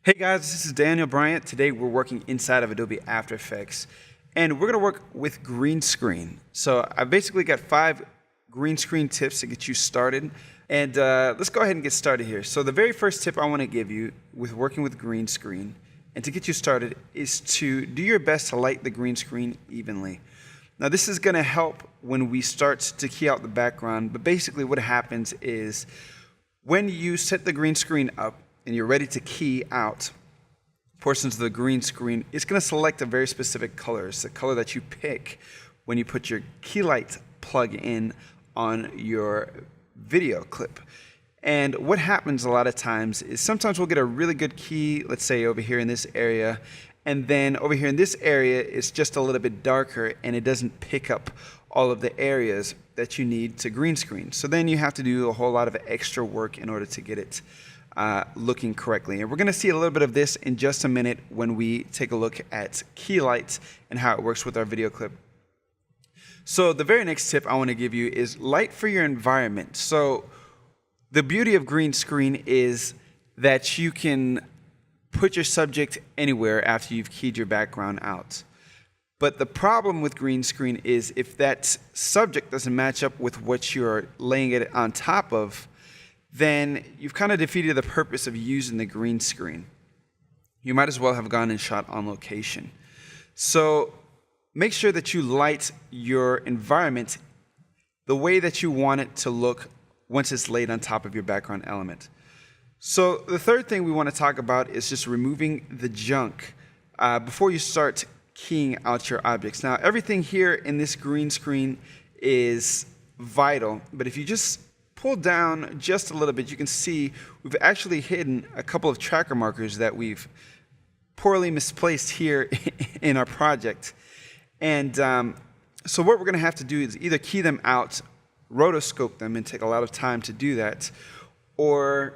Hey guys, this is Daniel Bryant. Today we're working inside of Adobe After Effects and we're going to work with green screen. So I basically got 5 green screen tips to get you started, and let's go ahead and get started here. So the very first tip I want to give you with working with green screen and to get you started is to do your best to light the green screen evenly. Now this is going to help when we start to key out the background, but basically what happens is when you set the green screen up and you're ready to key out portions of the green screen, it's going to select a very specific color. It's the color that you pick when you put your Keylight plug-in on your video clip. And what happens a lot of times is sometimes we'll get a really good key, let's say over here in this area, and then over here in this area it's just a little bit darker and it doesn't pick up all of the areas that you need to green screen. So then you have to do a whole lot of extra work in order to get it looking correctly. And we're going to see a little bit of this in just a minute when we take a look at Keylight and how it works with our video clip. So the very next tip I want to give you is light for your environment. So the beauty of green screen is that you can put your subject anywhere after you've keyed your background out. But the problem with green screen is if that subject doesn't match up with what you're laying it on top of, then you've kind of defeated the purpose of using the green screen. You might as well have gone and shot on location. So make sure that you light your environment the way that you want it to look once it's laid on top of your background element. So the third thing we want to talk about is just removing the junk before you start keying out your objects. Now everything here in this green screen is vital, but if you just pull down just a little bit, you can see we've actually hidden a couple of tracker markers that we've poorly misplaced here in our project. And so what we're going to have to do is either key them out, rotoscope them, and take a lot of time to do that, or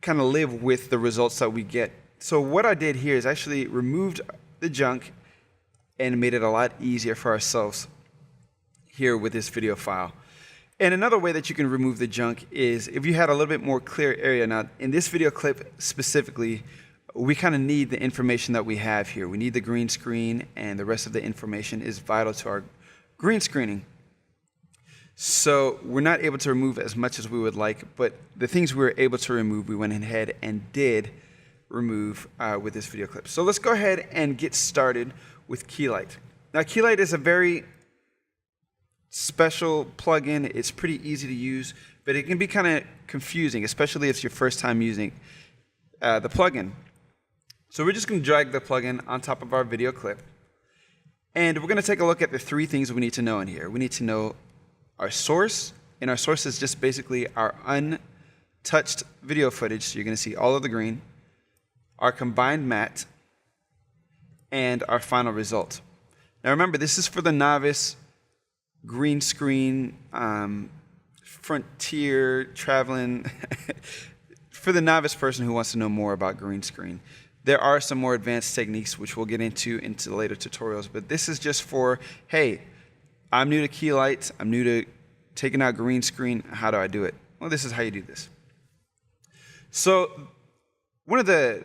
kind of live with the results that we get. So what I did here is actually removed the junk and made it a lot easier for ourselves here with this video file. And another way that you can remove the junk is if you had a little bit more clear area. Now, in this video clip specifically, we kind of need the information that we have here. We need the green screen, and the rest of the information is vital to our green screening. So we're not able to remove as much as we would like, but the things we were able to remove, we went ahead and did remove with this video clip. So let's go ahead and get started with Keylight. Now, Keylight is a very special plugin. It's pretty easy to use, but it can be kind of confusing, especially if it's your first time using the plugin. So we're just going to drag the plugin on top of our video clip, and we're going to take a look at the 3 things we need to know in here. We need to know our source, and our source is just basically our untouched video footage, so you're going to see all of the green, our combined matte, and our final result. Now remember, this is for the novice, green screen, frontier, traveling, for the novice person who wants to know more about green screen. There are some more advanced techniques which we'll get into later tutorials, but this is just for, hey, I'm new to Keylight, I'm new to taking out green screen, how do I do it? Well, this is how you do this. So one of the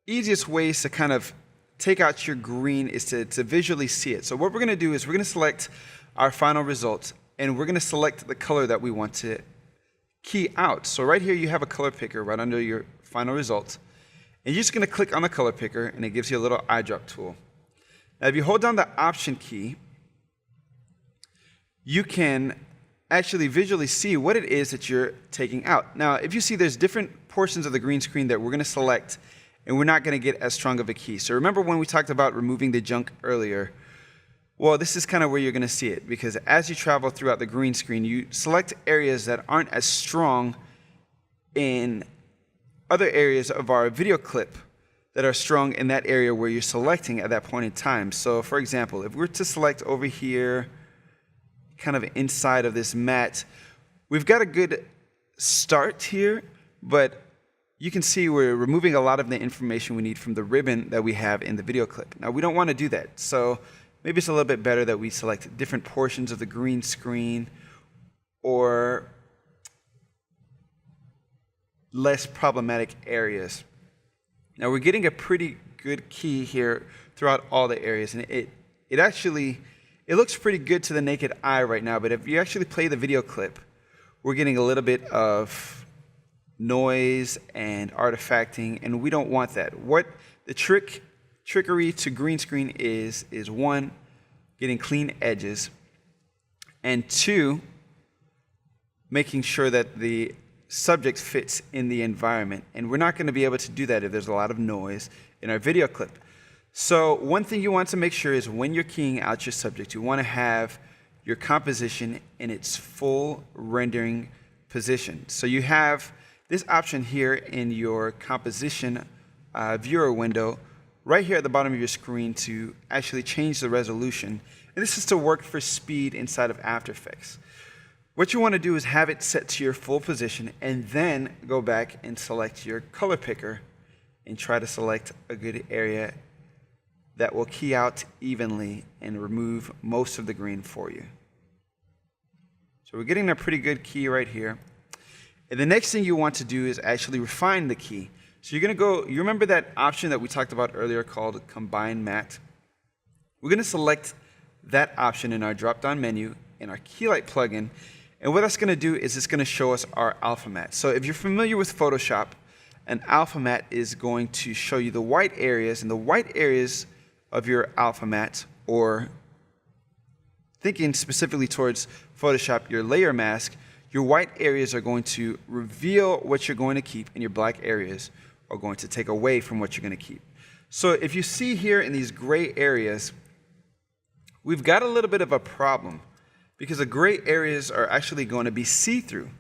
easiest ways to kind of take out your green is to visually see it. So what we're going to do is we're going to select our final result, and we're going to select the color that we want to key out. So right here you have a color picker right under your final result, and you're just going to click on the color picker, and it gives you a little eyedrop tool. Now if you hold down the option key, you can actually visually see what it is that you're taking out. Now if you see, there's different portions of the green screen that we're going to select, and we're not going to get as strong of a key. So remember when we talked about removing the junk earlier? Well, this is kind of where you're going to see it, because as you travel throughout the green screen, you select areas that aren't as strong in other areas of our video clip that are strong in that area where you're selecting at that point in time. So for example, if we're to select over here, kind of inside of this matte, we've got a good start here, but you can see we're removing a lot of the information we need from the ribbon that we have in the video clip. Now we don't want to do that, so maybe it's a little bit better that we select different portions of the green screen or less problematic areas. Now we're getting a pretty good key here throughout all the areas, and it actually looks pretty good to the naked eye right now, but if you actually play the video clip, we're getting a little bit of noise and artifacting, and we don't want that. What the trickery to green screen is one, getting clean edges, and two, making sure that the subject fits in the environment. And we're not going to be able to do that if there's a lot of noise in our video clip. So one thing you want to make sure is when you're keying out your subject, you want to have your composition in its full rendering position. So you have this option here in your composition viewer window right here at the bottom of your screen to actually change the resolution. And this is to work for speed inside of After Effects. What you want to do is have it set to your full position and then go back and select your color picker and try to select a good area that will key out evenly and remove most of the green for you. So we're getting a pretty good key right here. And the next thing you want to do is actually refine the key. So you're going to go, you remember that option that we talked about earlier called Combine Matte? We're going to select that option in our drop-down menu in our Keylight plugin. And what that's going to do is it's going to show us our alpha matte. So if you're familiar with Photoshop, an alpha matte is going to show you the white areas, and the white areas of your alpha matte, or thinking specifically towards Photoshop, your layer mask, your white areas are going to reveal what you're going to keep, and your black areas are going to take away from what you're going to keep. So if you see here in these gray areas, we've got a little bit of a problem because the gray areas are actually going to be see-through.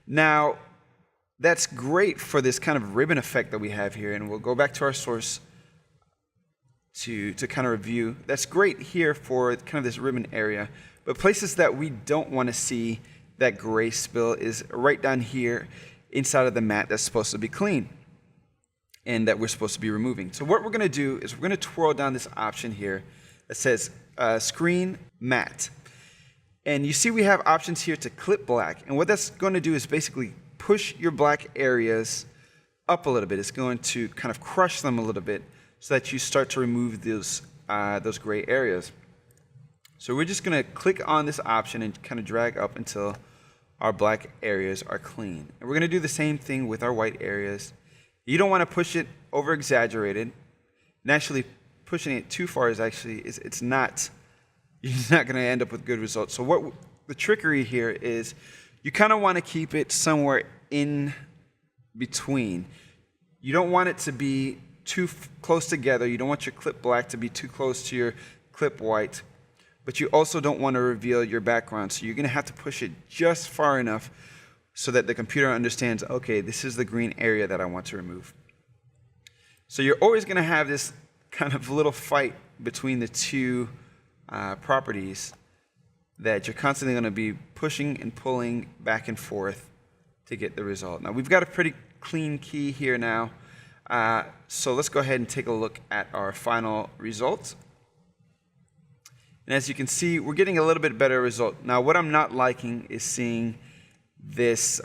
Now, that's great for this kind of ribbon effect that we have here, and we'll go back to our source to kind of review. That's great here for kind of this ribbon area, but places that we don't want to see that gray spill is right down here inside of the matte that's supposed to be clean and that we're supposed to be removing. So what we're going to do is we're going to twirl down this option here that says Screen Matte. And you see we have options here to clip black. And what that's going to do is basically push your black areas up a little bit. It's going to kind of crush them a little bit so that you start to remove those gray areas. So we're just going to click on this option and kind of drag up until our black areas are clean. And we're going to do the same thing with our white areas. You don't want to push it over exaggerated. And actually pushing it too far is actually, it's not, you're not going to end up with good results. So what the trickery here is you kind of want to keep it somewhere in between. You don't want it to be too close together. You don't want your clip black to be too close to your clip white. But you also don't want to reveal your background. So you're going to have to push it just far enough so that the computer understands, okay, this is the green area that I want to remove. So you're always going to have this kind of little fight between the two properties that you're constantly going to be pushing and pulling back and forth to get the result. Now, we've got a pretty clean key here now. So let's go ahead and take a look at our final results. And as you can see, we're getting a little bit better result. Now, what I'm not liking is seeing this,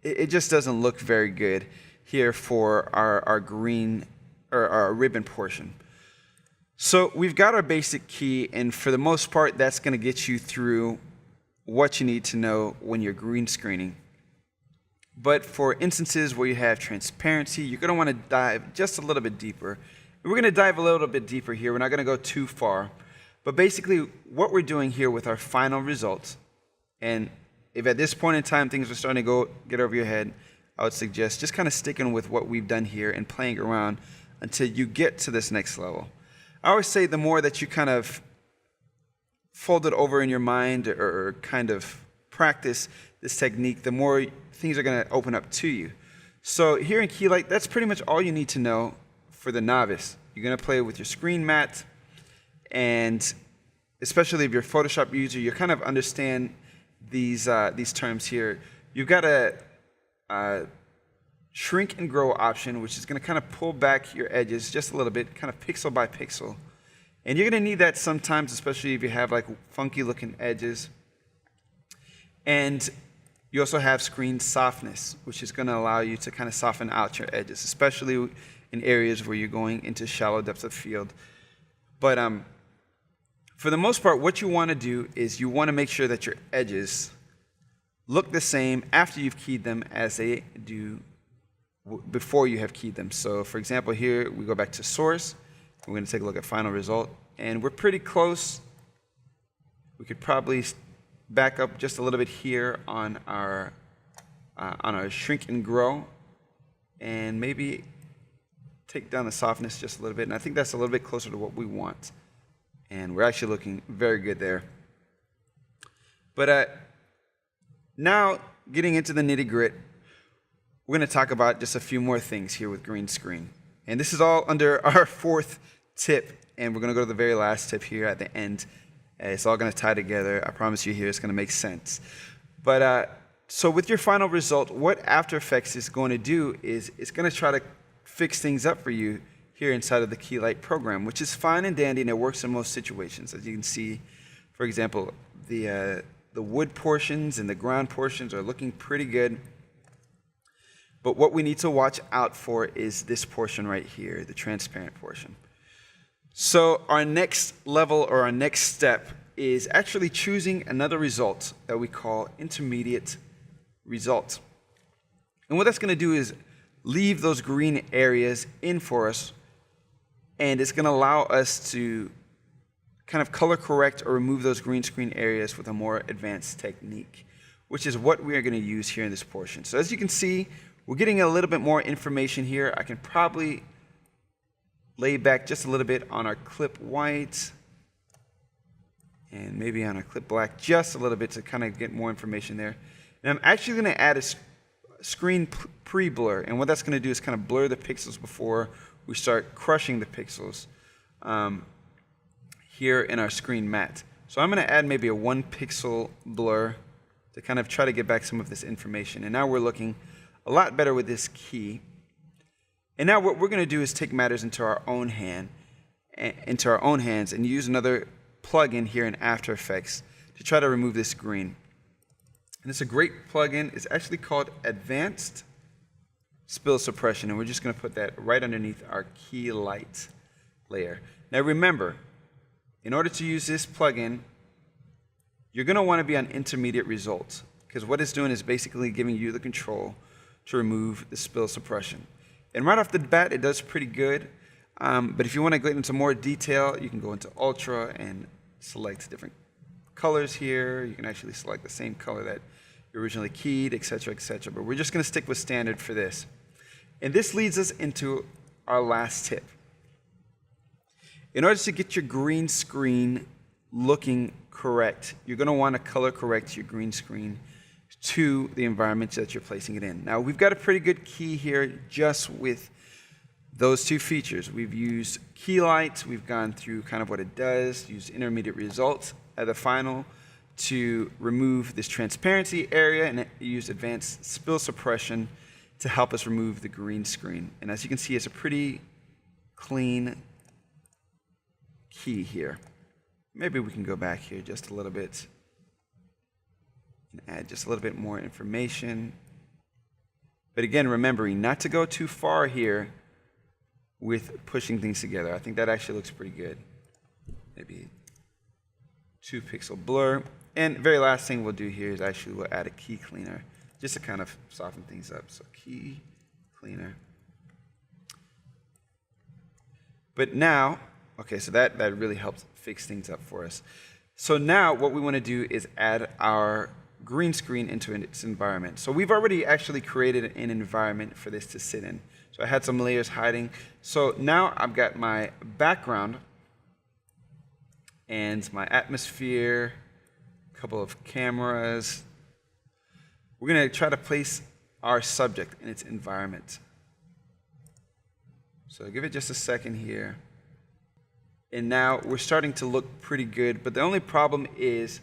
it just doesn't look very good here for our green, or our ribbon portion. So we've got our basic key, and for the most part, that's going to get you through what you need to know when you're green screening. But for instances where you have transparency, you're going to want to dive just a little bit deeper. We're going to dive a little bit deeper here. We're not going to go too far. But basically, what we're doing here with our final results, and if at this point in time things are starting to get over your head, I would suggest just kind of sticking with what we've done here and playing around until you get to this next level. I always say the more that you kind of fold it over in your mind or kind of practice this technique, the more things are going to open up to you. So here in Keylight, that's pretty much all you need to know for the novice. You're going to play with your screen matte, and especially if you're a Photoshop user, you kind of understand these terms here. You've got a shrink and grow option, which is going to kind of pull back your edges just a little bit, kind of pixel by pixel. And you're going to need that sometimes, especially if you have like funky looking edges. And You also have screen softness, which is going to allow you to kind of soften out your edges, especially in areas where you're going into shallow depths of field. But for the most part, what you want to do is you want to make sure that your edges look the same after you've keyed them as they do before you have keyed them. So for example, here we go back to source. We're going to take a look at final result, and we're pretty close. We could probably back up just a little bit here on our shrink and grow, and maybe take down the softness just a little bit. And I think that's a little bit closer to what we want. And we're actually looking very good there. But now getting into the nitty-gritty, we're going to talk about just a few more things here with green screen. And this is all under our fourth tip, and we're going to go to the very last tip here at the end. It's all going to tie together. I promise you here it's going to make sense. But so with your final result, what After Effects is going to do is it's going to try to fix things up for you here inside of the Keylight program, which is fine and dandy, and it works in most situations. As you can see, for example, the wood portions and the ground portions are looking pretty good. But what we need to watch out for is this portion right here, the transparent portion. So our next level, or our next step, is actually choosing another result that we call intermediate result. And what that's going to do is leave those green areas in for us, and it's going to allow us to kind of color correct or remove those green screen areas with a more advanced technique, which is what we are going to use here in this portion. So as you can see, we're getting a little bit more information here. I can probably lay back just a little bit on our clip white and maybe on our clip black just a little bit to kind of get more information there. And I'm actually going to add a screen pre-blur, and what that's going to do is kind of blur the pixels before we start crushing the pixels here in our screen matte. So I'm going to add maybe a 1 pixel blur to kind of try to get back some of this information. And now we're looking a lot better with this key. And now what we're going to do is take matters into our own hands and use another plugin here in After Effects to try to remove this green. And it's a great plugin. It's actually called Advanced Spill Suppression, and we're just going to put that right underneath our Keylight layer. Now remember, in order to use this plugin, you're going to want to be on intermediate results, because what it's doing is basically giving you the control to remove the spill suppression. And right off the bat, it does pretty good. But if you want to get into more detail, you can go into Ultra and select different colors here. You can actually select the same color that you originally keyed, etc., etc. But we're just going to stick with standard for this. And this leads us into our last tip. In order to get your green screen looking correct, you're going to want to color correct your green screen to the environment that you're placing it in. Now, we've got a pretty good key here just with those two features. We've used Keylight, we've gone through kind of what it does, used intermediate results at the final to remove this transparency area, and used advanced spill suppression to help us remove the green screen. And as you can see, it's a pretty clean key here. Maybe we can go back here just a little bit and add just a little bit more information. But again, remembering not to go too far here with pushing things together. I think that actually looks pretty good. Maybe 2 pixel blur. And very last thing we'll do here is actually we'll add a key cleaner just to kind of soften things up. So key cleaner. But now, okay, so that really helps fix things up for us. So now what we want to do is add our green screen into its environment. So we've already actually created an environment for this to sit in. So I had some layers hiding. So now I've got my background and my atmosphere, a couple of cameras. We're going to try to place our subject in its environment. So give it just a second here. And now we're starting to look pretty good, but the only problem is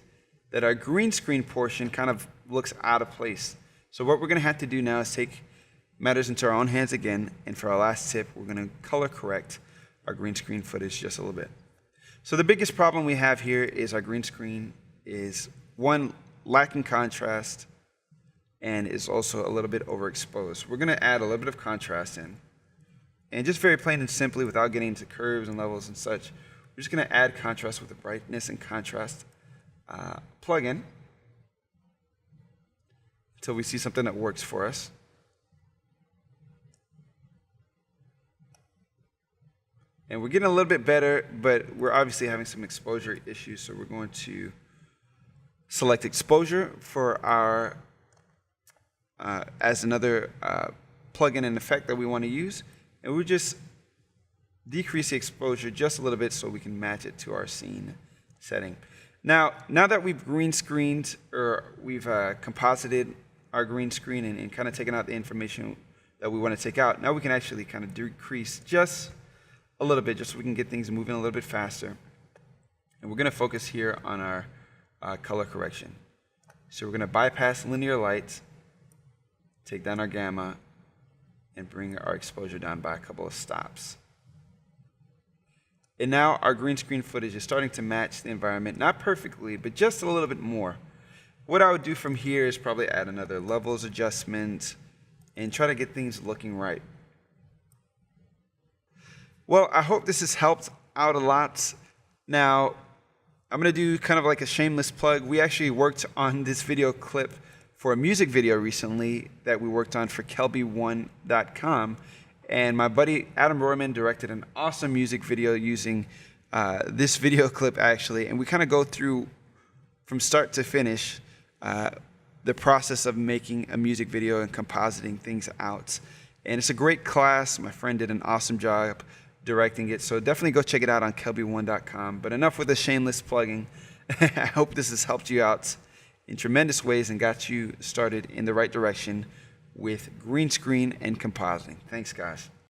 that our green screen portion kind of looks out of place. So what we're going to have to do now is take matters into our own hands again, and for our last tip, we're going to color correct our green screen footage just a little bit. So the biggest problem we have here is our green screen is, one, lacking contrast, and is also a little bit overexposed. We're going to add a little bit of contrast in. And just very plain and simply, without getting into curves and levels and such, we're just going to add contrast with the brightness and contrast plugin until we see something that works for us. And we're getting a little bit better, but we're obviously having some exposure issues, so we're going to select exposure for our as another plugin and effect that we want to use, and we'll just decrease the exposure just a little bit so we can match it to our scene setting. Now that we've green screened, or we've composited our green screen and kind of taken out the information that we want to take out, now we can actually kind of decrease just a little bit, just so we can get things moving a little bit faster. And we're going to focus here on our color correction. So we're going to bypass linear light, take down our gamma, and bring our exposure down by a couple of stops. And now our green screen footage is starting to match the environment, not perfectly, but just a little bit more. What I would do from here is probably add another levels adjustment and try to get things looking right. Well, I hope this has helped out a lot. Now, I'm going to do kind of like a shameless plug. We actually worked on this video clip for a music video recently that we worked on for kelby1.com. And my buddy Adam Royman directed an awesome music video using this video clip, actually. And we kind of go through from start to finish the process of making a music video and compositing things out. And it's a great class. My friend did an awesome job directing it. So definitely go check it out on kelby1.com. But enough with the shameless plugging. I hope this has helped you out in tremendous ways and got you started in the right direction with green screen and compositing. Thanks, guys.